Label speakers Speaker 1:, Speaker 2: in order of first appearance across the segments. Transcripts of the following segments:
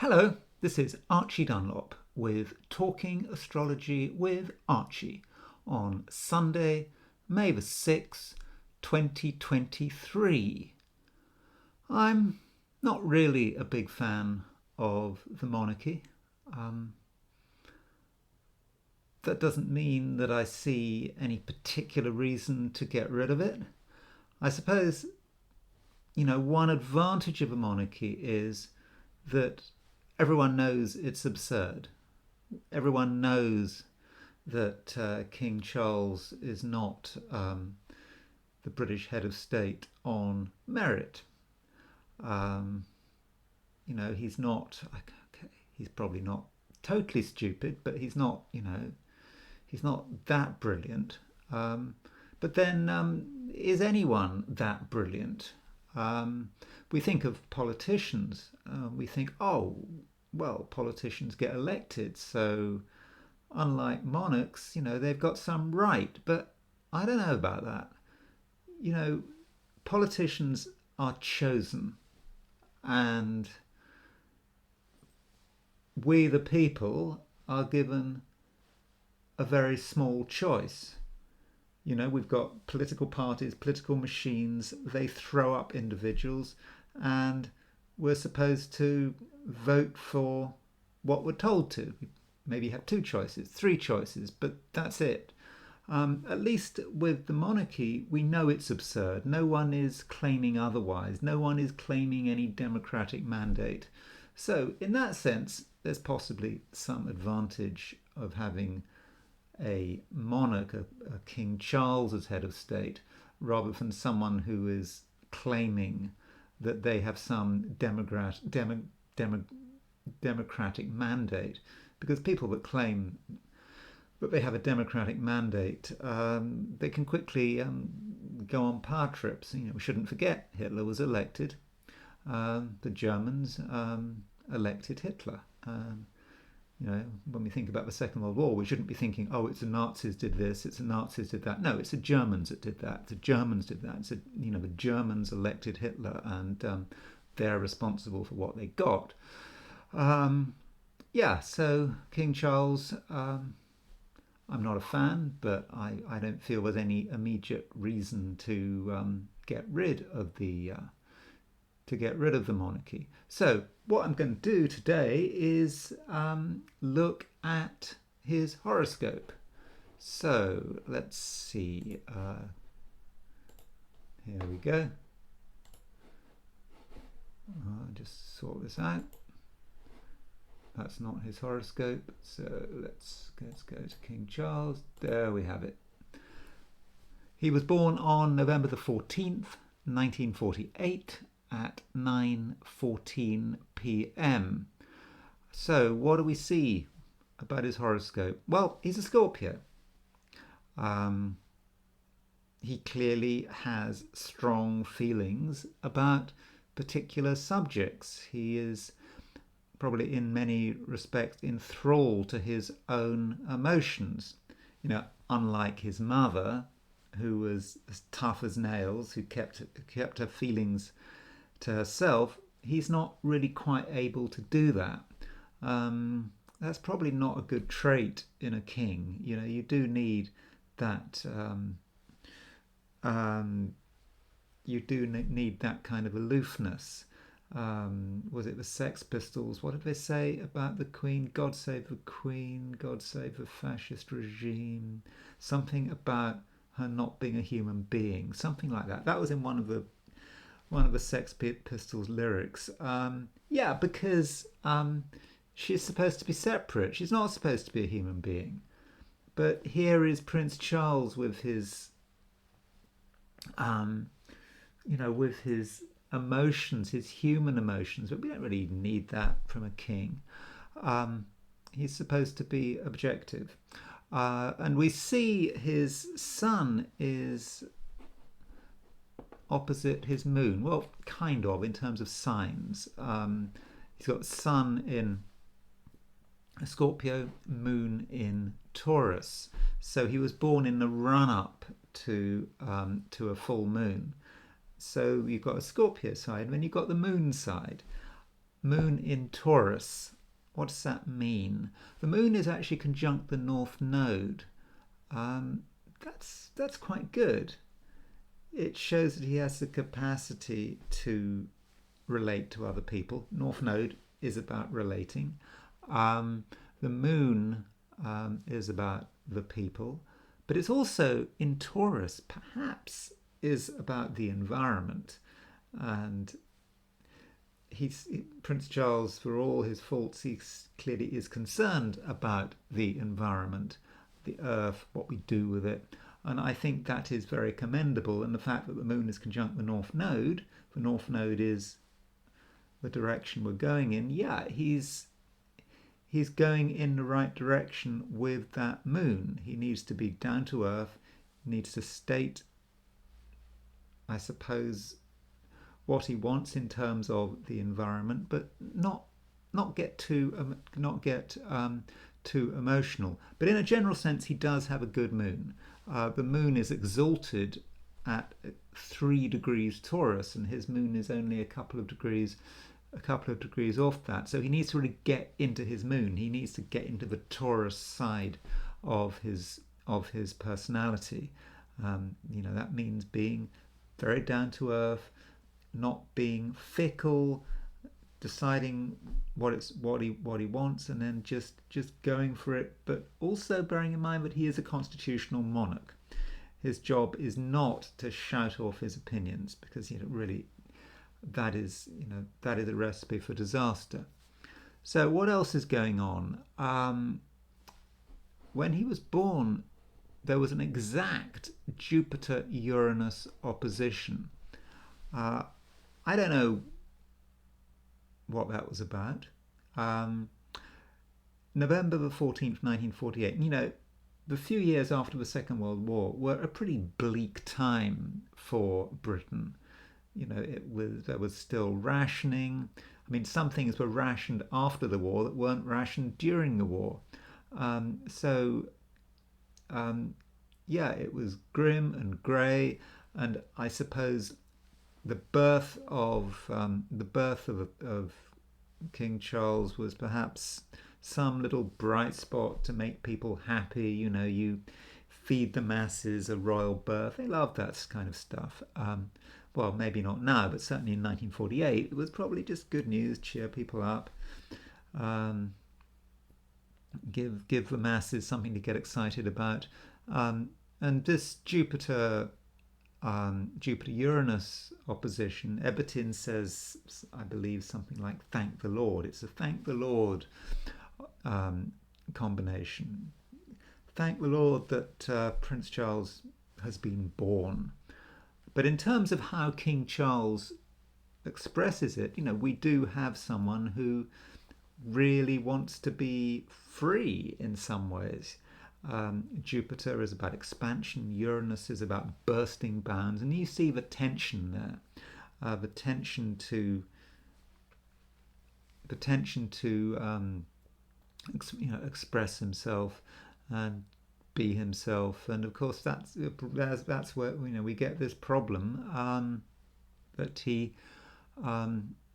Speaker 1: Hello, this is Archie Dunlop with Talking Astrology with Archie on Sunday, May the 6th, 2023. I'm not really a big fan of the monarchy. Um, that doesn't mean that I see any particular reason to get rid of it. I suppose, one advantage of a monarchy is that everyone knows it's absurd. Everyone knows that King Charles is not the British head of state on merit. Um, he's not. Okay, he's probably not totally stupid, but he's not. He's not that brilliant. Um, but then, is anyone that brilliant? Um, we think of politicians. We think, oh, well, politicians get elected, so unlike monarchs, they've got some right. But I don't know about that. You know, Politicians are chosen, and we, the people, are given a very small choice. We've got political parties, political machines, they throw up individuals, and we're supposed to vote for what we're told to. Maybe have two choices, three choices, but that's it. At least with the monarchy, we know it's absurd. No one is claiming otherwise. No one is claiming any democratic mandate. So, in that sense, there's possibly some advantage of having a monarch, a King Charles as head of state, rather than someone who is claiming that they have some democratic mandate. Because people that claim that they have a democratic mandate, they can quickly go on power trips. We shouldn't forget Hitler was elected. The Germans elected Hitler. When we think about the Second World War, we shouldn't be thinking, oh, it's the Nazis did this, it's the Nazis did that. No, it's the Germans that did that. The Germans did that. The Germans elected Hitler, and they're responsible for what they got. So King Charles, I'm not a fan, but I don't feel there's any immediate reason to get rid of the monarchy. So what I'm going to do today is look at his horoscope. So let's see. Here we go. I'll just sort this out. That's not his horoscope. So let's go to King Charles. There we have it. He was born on November the 14th, 1948 at 9:14 p.m. So what do we see about his horoscope? Well, he's a Scorpio. He clearly has strong feelings about particular subjects. He is probably in many respects enthralled to his own emotions. Unlike his mother, who was as tough as nails, who kept her feelings to herself, he's not really quite able to do that. That's probably not a good trait in a king. You do need that. You do need that kind of aloofness. Was it the Sex Pistols? What did they say about the Queen? God save the Queen, God save the fascist regime. Something about her not being a human being. Something like that. That was in one of the Sex Pistols lyrics. Because she's supposed to be separate. She's not supposed to be a human being. But here is Prince Charles with his, with his emotions, his human emotions. But we don't really need that from a king. He's supposed to be objective. And we see his sun is opposite his moon. Well, kind of, in terms of signs. He's got sun in Scorpio, moon in Taurus. So he was born in the run-up to a full moon. So you've got a Scorpio side, and then you've got the moon side. moon in Taurus. What does that mean? The moon is actually conjunct the North Node. Um, that's quite good. It shows that he has the capacity to relate to other people. North Node is about relating. Um, the moon is about the people, but it's also in Taurus, perhaps, is about the environment. And Prince Charles, for all his faults, he clearly is concerned about the environment, the earth, what we do with it. And I think that is very commendable. And the fact that the moon is conjunct the North Node is the direction we're going in. Yeah, he's going in the right direction with that moon. He needs to be down to earth, needs to state, I suppose, what he wants in terms of the environment, but not get too emotional. But in a general sense, he does have a good moon. The moon is exalted at 3 degrees Taurus, and his moon is only a couple of degrees off that. So he needs to really get into his moon. He needs to get into the Taurus side of his personality. That means being very down to earth, not being fickle, deciding what he wants, and then just going for it. But also bearing in mind that he is a constitutional monarch. His job is not to shout off his opinions, because really that is a recipe for disaster. So what else is going on? When he was born, there was an exact Jupiter-Uranus opposition. I don't know what that was about. November the 14th, 1948. The few years after the Second World War were a pretty bleak time for Britain. There was still rationing. I mean, some things were rationed after the war that weren't rationed during the war. So it was grim and grey, and I suppose the birth of King Charles was perhaps some little bright spot to make people happy. You feed the masses a royal birth. They love that kind of stuff. Well, maybe not now, but certainly in 1948, it was probably just good news, cheer people up, give the masses something to get excited about. And this Jupiter-Uranus opposition, Ebertin says, I believe, something like "thank the Lord." It's a "thank the Lord" combination. Thank the Lord that Prince Charles has been born. But in terms of how King Charles expresses it, we do have someone who really wants to be free in some ways. Jupiter is about expansion, Uranus is about bursting bounds, and you see the tension there, the tension to express himself and be himself. And of course that's where we get this problem, that he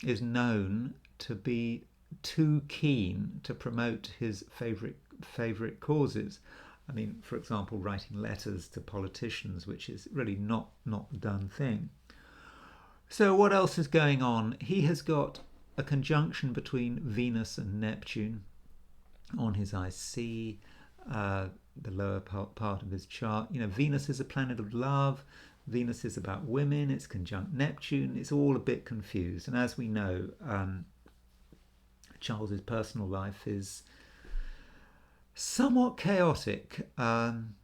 Speaker 1: is known to be too keen to promote his favorite causes. I mean, for example, writing letters to politicians, which is really not the done thing. So what else is going on? He has got a conjunction between Venus and Neptune on his IC, the lower part of his chart. Venus is a planet of love. Venus is about women. It's conjunct Neptune. It's all a bit confused. And as we know, Charles's personal life is somewhat chaotic, and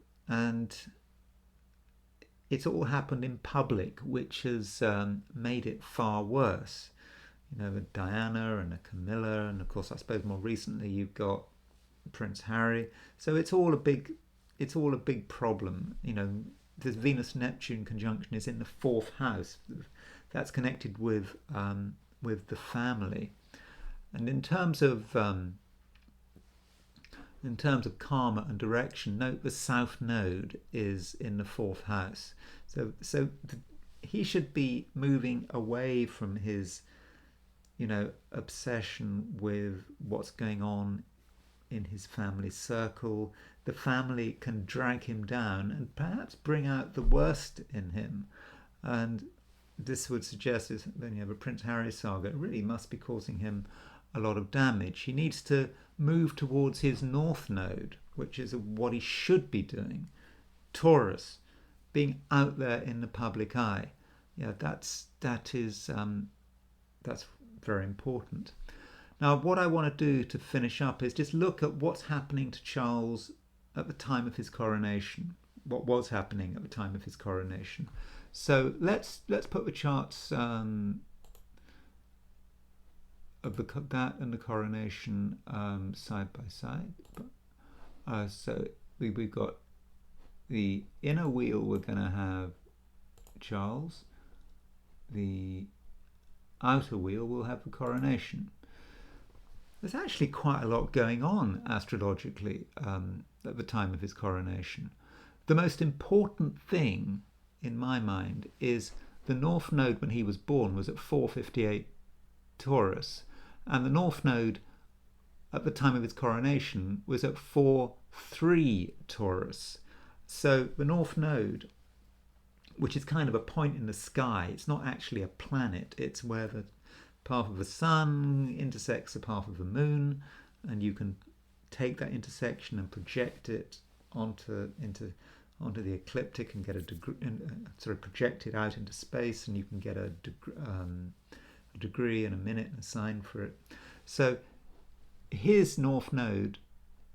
Speaker 1: it's all happened in public, which has made it far worse. With Diana and a Camilla, and of course, I suppose more recently you've got Prince Harry. So it's all a big problem. This Venus Neptune conjunction is in the 4th house. That's connected with the family. And in terms of karma and direction, note the South Node is in the 4th house. So he should be moving away from his obsession with what's going on in his family circle. The family can drag him down and perhaps bring out the worst in him. And this would suggest that when you have a Prince Harry saga, it really must be causing him a lot of damage. He needs to move towards his North Node, which is what he should be doing. Taurus, being out there in the public eye. Yeah, that's very important. Now, what I want to do to finish up is just look at what's happening to Charles at the time of his coronation. What was happening at the time of his coronation. So let's put the charts of that and the coronation side by side. So we've got the inner wheel. We're going to have Charles. The outer wheel will have the coronation. There's actually quite a lot going on astrologically at the time of his coronation. The most important thing in my mind is the North Node when he was born was at 458 Taurus, and the North Node at the time of his coronation was at 4-3 Taurus. So the North Node, which is kind of a point in the sky, it's not actually a planet, it's where the path of the sun intersects the path of the moon, and you can take that intersection and project it onto the ecliptic and get a degree, sort of project it out into space, and you can get a degree and a minute and a sign for it. So his North Node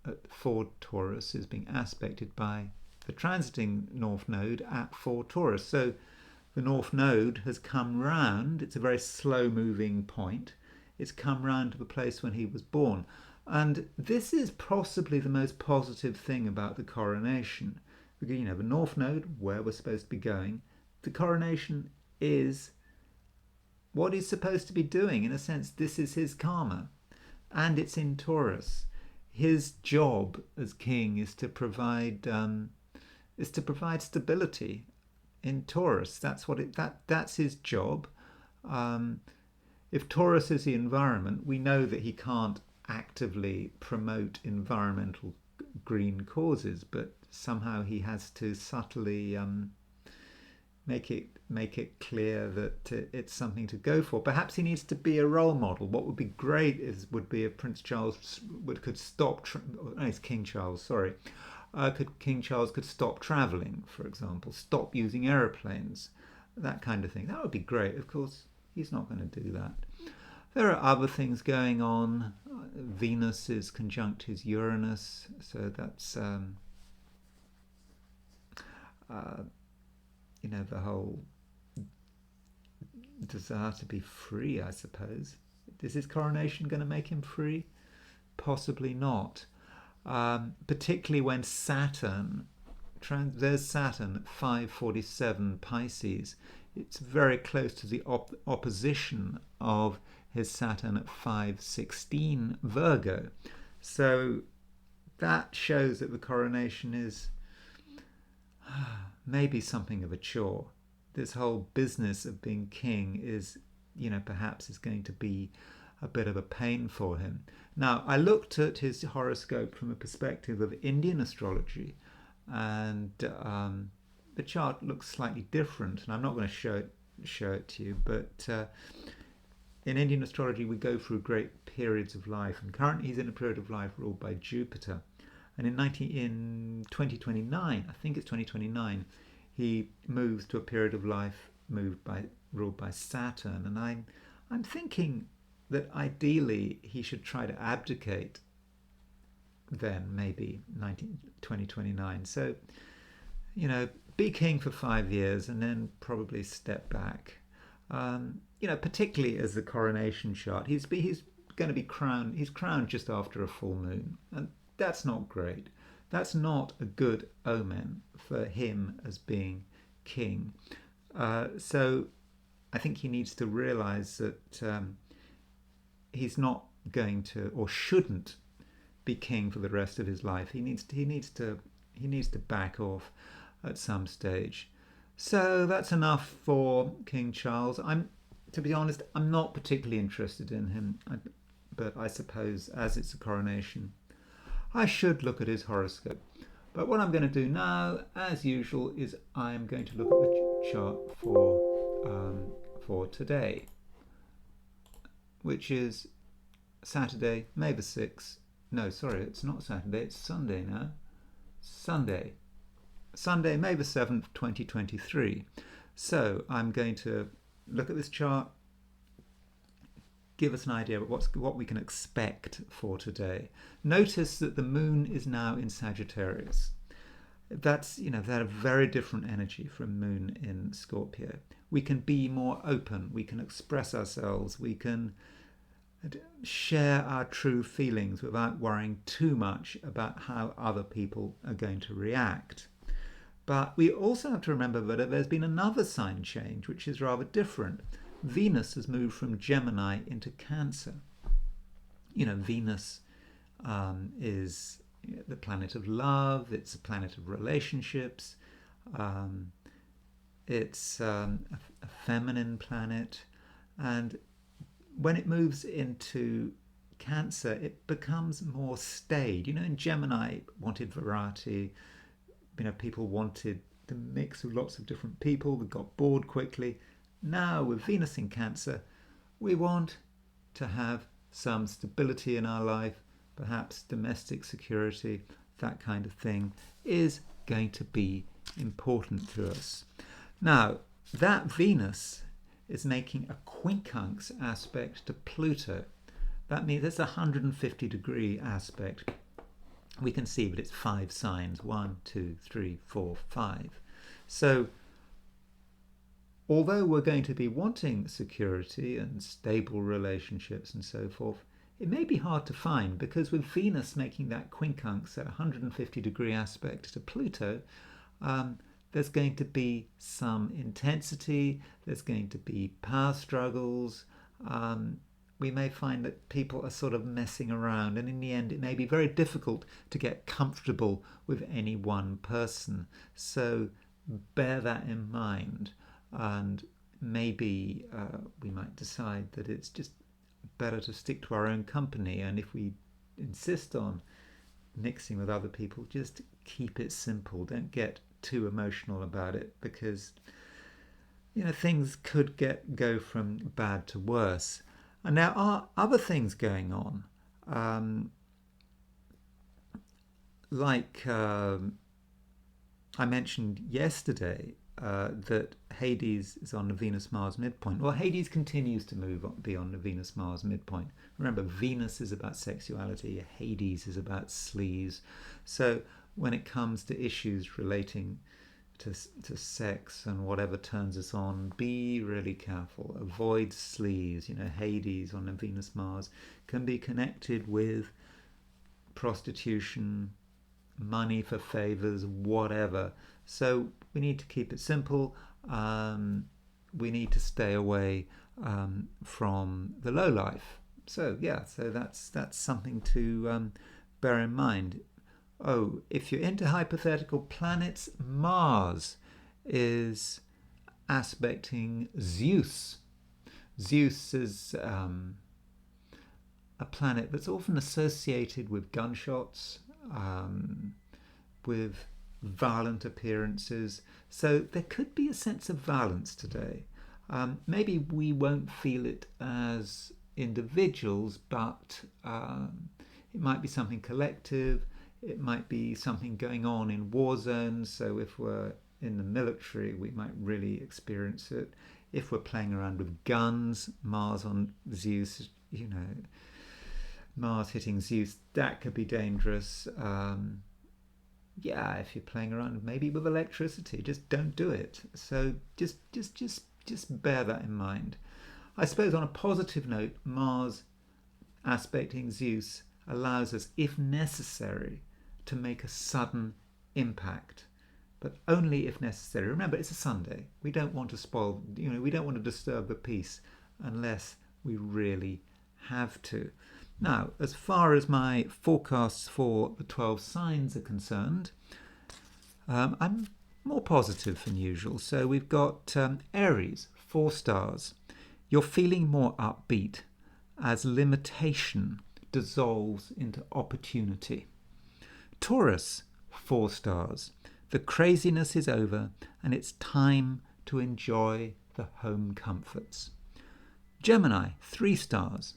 Speaker 1: at 4 Taurus is being aspected by the transiting North Node at 4 Taurus. So the North Node has come round. It's a very slow moving point. It's come round to the place when he was born. And this is possibly the most positive thing about the coronation. The North Node, where we're supposed to be going, the coronation is what he's supposed to be doing. In a sense, this is his karma. And it's in Taurus. His job as king is to provide stability in Taurus. That's his job. If Taurus is the environment, we know that he can't actively promote environmental green causes, but somehow he has to subtly make it clear that it's something to go for. Perhaps he needs to be a role model. What would be great would be if Prince Charles could stop. It's King Charles. Sorry. King Charles could stop travelling, for example, stop using aeroplanes, that kind of thing. That would be great. Of course, he's not going to do that. There are other things going on. Venus is conjunct his Uranus, so that's the whole desire to be free, I suppose. Is his coronation going to make him free? Possibly not. Particularly when Saturn, there's Saturn at 547 Pisces. It's very close to the opposition of his Saturn at 516 Virgo. So that shows that the coronation is maybe something of a chore. This whole business of being king is, perhaps is going to be a bit of a pain for him. Now, I looked at his horoscope from a perspective of Indian astrology, and the chart looks slightly different, and I'm not going to show it to you, but in Indian astrology we go through great periods of life, and currently he's in a period of life ruled by Jupiter, and in 2029, I think it's 2029, he moves to a period of life ruled by Saturn, and I'm thinking that ideally he should try to abdicate then, maybe 2029. So, be king for 5 years and then probably step back. Particularly as the coronation chart, he's going to be crowned. He's crowned just after a full moon, and that's not great. That's not a good omen for him as being king. So I think he needs to realise that he's not going to or shouldn't be king for the rest of his life. He needs to back off at some stage. So that's enough for King Charles. I'm to be honest, I'm not particularly interested in him. But I suppose as it's a coronation, I should look at his horoscope. But what I'm going to do now, as usual, is I'm going to look at the chart for today, which is Saturday, May the 6th. No, sorry, it's not Saturday, it's Sunday now. Sunday, May the 7th, 2023. So I'm going to look at this chart, give us an idea of what we can expect for today. Notice that the moon is now in Sagittarius. That's, that a very different energy from moon in Scorpio. We can be more open, we can express ourselves, we can share our true feelings without worrying too much about how other people are going to react. But we also have to remember that there's been another sign change, which is rather different. Venus has moved from Gemini into Cancer. Venus is the planet of love, it's a planet of relationships, it's a feminine planet, and when it moves into Cancer, it becomes more staid. In Gemini, wanted variety. People wanted the mix of lots of different people that got bored quickly. Now, with Venus in Cancer, we want to have some stability in our life, perhaps domestic security, that kind of thing is going to be important to us. Now, that Venus is making a quincunx aspect to Pluto. That means it's a 150-degree aspect. We can see that it's 5 signs, 1, 2, 3, 4, 5. So, although we're going to be wanting security and stable relationships and so forth, it may be hard to find, because with Venus making that quincunx at 150-degree aspect to Pluto, there's going to be some intensity, there's going to be power struggles. We may find that people are sort of messing around, and in the end it may be very difficult to get comfortable with any one person. So bear that in mind, and maybe we might decide that it's just better to stick to our own company, and if we insist on mixing with other people, just keep it simple. Don't get too emotional about it, because things could go from bad to worse. And there are other things going on, like I mentioned yesterday that Hades is on the Venus-Mars midpoint. Well, Hades continues to be on the Venus-Mars midpoint. Remember, Venus is about sexuality, Hades is about sleaze. So when it comes to issues relating to sex and whatever turns us on, be really careful. Avoid sleaze. Hades on the Venus-Mars can be connected with prostitution, money for favors, whatever. So we need to keep it simple. We need to stay away from the low life. So that's something to bear in mind. Oh, if you're into hypothetical planets, Mars is aspecting Zeus. Zeus is a planet that's often associated with gunshots, with violent appearances. So there could be a sense of violence today. Maybe we won't feel it as individuals, but it might be something collective. It might be something going on in war zones. So if we're in the military, we might really experience it. If we're playing around with guns, Mars on Zeus, Mars hitting Zeus, that could be dangerous. If you're playing around maybe with electricity, just don't do it. So just bear that in mind. I suppose on a positive note, Mars aspecting Zeus allows us, if necessary, to make a sudden impact, but only if necessary. Remember, it's a Sunday. We don't want to spoil, we don't want to disturb the peace unless we really have to. Now, as far as my forecasts for the 12 signs are concerned, I'm more positive than usual. So we've got Aries, 4 stars. You're feeling more upbeat as limitation dissolves into opportunity. Taurus, 4 stars. The craziness is over and it's time to enjoy the home comforts. Gemini, 3 stars.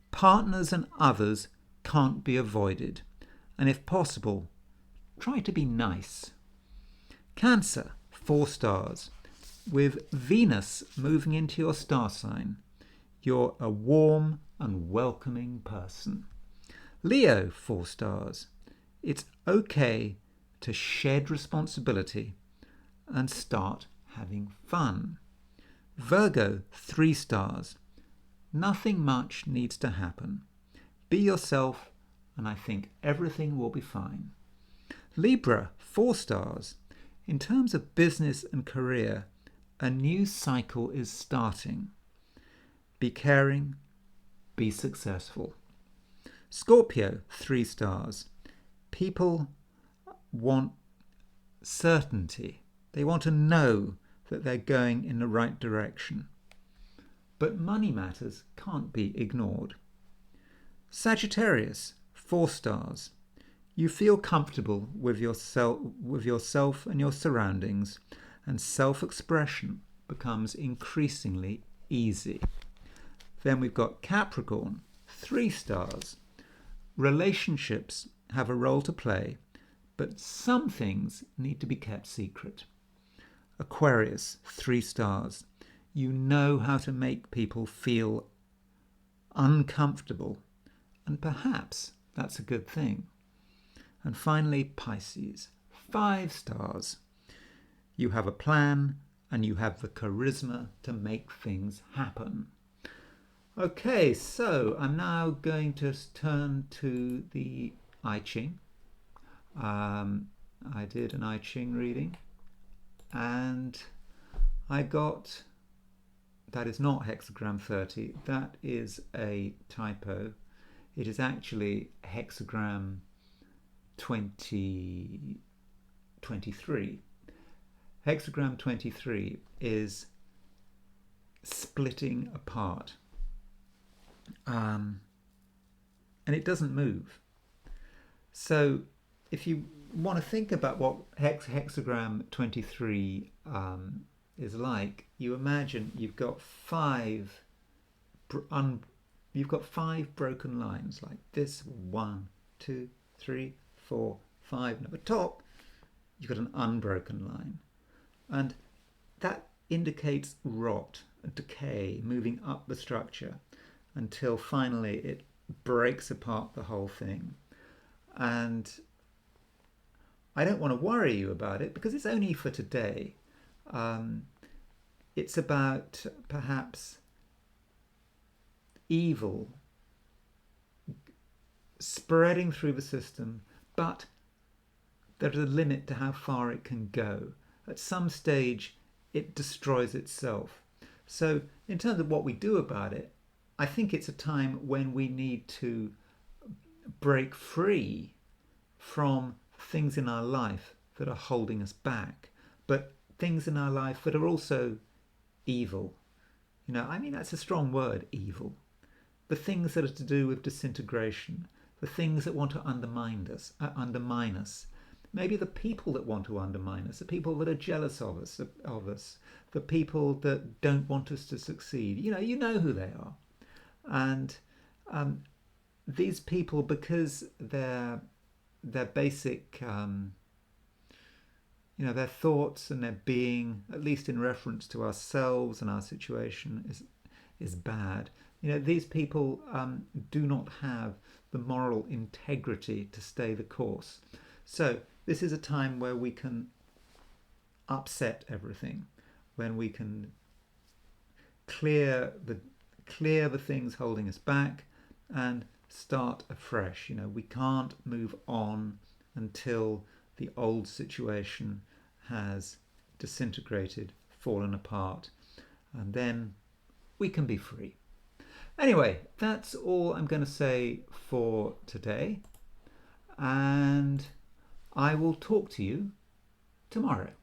Speaker 1: Partners and others can't be avoided, and if possible, try to be nice. Cancer, 4 stars. With Venus moving into your star sign, you're a warm and welcoming person. Leo, 4 stars. It's okay to shed responsibility and start having fun. Virgo, 3 stars. Nothing much needs to happen. Be yourself, and I think everything will be fine. Libra, 4 stars. In terms of business and career, a new cycle is starting. Be caring, be successful. Scorpio, 3 stars. People want certainty. They want to know that they're going in the right direction. But money matters can't be ignored. Sagittarius, 4 stars. You feel comfortable with yourself and your surroundings, and self-expression becomes increasingly easy. Then we've got Capricorn, 3 stars. Relationships have a role to play, but some things need to be kept secret. Aquarius, 3 stars. You know how to make people feel uncomfortable, and perhaps that's a good thing. And finally, Pisces, 5 stars. You have a plan and you have the charisma to make things happen. Okay, so I'm now going to turn to the I Ching. I did an I Ching reading and I got, that is not hexagram 30, that is a typo. It is actually hexagram 23. Hexagram 23 is splitting apart. And it doesn't move. So if you want to think about what hexagram 23 is like, you imagine you've got five broken lines like this: 1, 2, 3, 4, 5. And at the top, you've got an unbroken line. And that indicates rot, decay, moving up the structure until finally it breaks apart the whole thing. And I don't want to worry you about it because it's only for today. It's about perhaps evil spreading through the system, but there's a limit to how far it can go. At some stage, it destroys itself. So in terms of what we do about it, I think it's a time when we need to break free from things in our life that are holding us back, but things in our life that are also evil. You know, I mean, that's a strong word, evil. The things that are to do with disintegration, the things that want to undermine us. Maybe the people that want to undermine us, the people that are jealous of us, the people that don't want us to succeed. You know who they are. And these people, because their basic, their thoughts and their being, at least in reference to ourselves and our situation, is bad. These people do not have the moral integrity to stay the course. So this is a time where we can upset everything, when we can clear the things holding us back and start afresh. We can't move on until the old situation has disintegrated, fallen apart, and then we can be free. Anyway, that's all I'm going to say for today, and I will talk to you tomorrow.